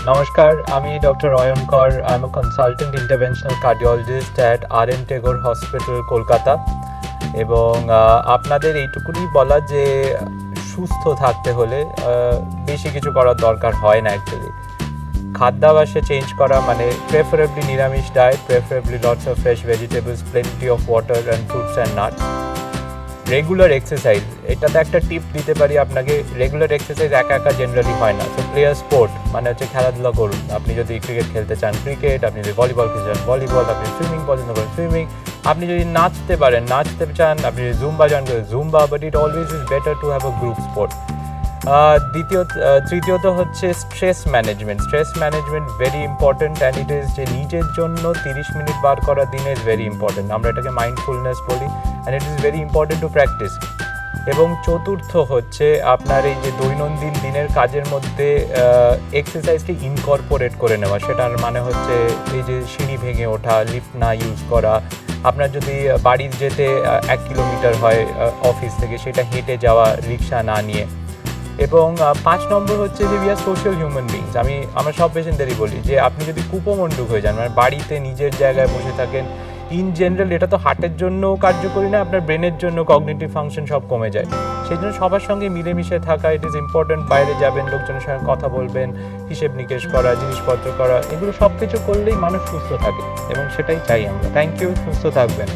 নমস্কার, আমি ডক্টর অয়ন কর। I am a consultant interventional cardiologist at আর.এন. Tagore hospital, Kolkata. এবং আপনাদের এইটুকুনি বলা যে সুস্থ থাকতে হলে বেশি কিছু করার দরকার হয় না অ্যাকচুয়ালি। খাদ্যাভ্যাসে চেঞ্জ করা মানে প্রেফারেবলি নিরামিষ diet, preferably lots of fresh vegetables, plenty of water and fruits and nuts. Regular exercise, এটাতে একটা টিপ দিতে পারি আপনাকে। রেগুলার এক্সারসাইজ একা একা জেনারেলি হয় না। সো প্লে আ স্পোর্ট, মানে হচ্ছে খেলাধুলা করুন। আপনি যদি ক্রিকেট খেলতে চান ক্রিকেট, আপনি যদি ভলিবল খেলতে চান ভলিবল, আপনি সুইমিং পছন্দ করেন সুইমিং, আপনি যদি নাচতে পারেন নাচতে চান, আপনি যদি জুম্বা জয়েন করেন Zumba. But it always is better to have a group sport. তৃতীয়ত হচ্ছে stress management. Stress management very important and it is যে নিজের জন্য 30 মিনিট বার করা দিনে ইজ ভেরি ইম্পর্টেন্ট। আমরা এটাকে মাইন্ডফুলনেস বলি and it is very important to practice. এবং চতুর্থ হচ্ছে আপনার এই যে দৈনন্দিন দিনের কাজের মধ্যে এক্সারসাইজকে ইনকর্পোরেট করে নেওয়া। সেটার মানে হচ্ছে এই যে সিঁড়ি ভেঙে ওঠা, লিফট না ইউজ করা। আপনার যদি বাড়ি যেতে 1 কিলোমিটার হয় অফিস থেকে, সেটা হেঁটে যাওয়া, রিক্সা না নিয়ে। এবং 5 নম্বর হচ্ছে যে we are social human beings. আমরা সব পেশেন্টদেরই বলি যে আপনি যদি কুপমণ্ডুক হয়ে যান, মানে বাড়িতে নিজের জায়গায় বসে থাকেন, ইন জেনারেল এটা তো হার্টের জন্য কার্যকরী না, আপনার ব্রেনের জন্য কগনিটিভ ফাংশন সব কমে যায়। সেই জন্য সবার সঙ্গে মিলেমিশে থাকা ইট ইজ ইম্পর্টেন্ট। বাইরে যাবেন, লোকজনের সঙ্গে কথা বলবেন, হিসেব নিকেশ করা, জিনিসপত্র করা, এগুলো সব কিছু করলেই মানুষ সুস্থ থাকে এবং সেটাই চাই আমরা। থ্যাংক ইউ, সুস্থ থাকবেন।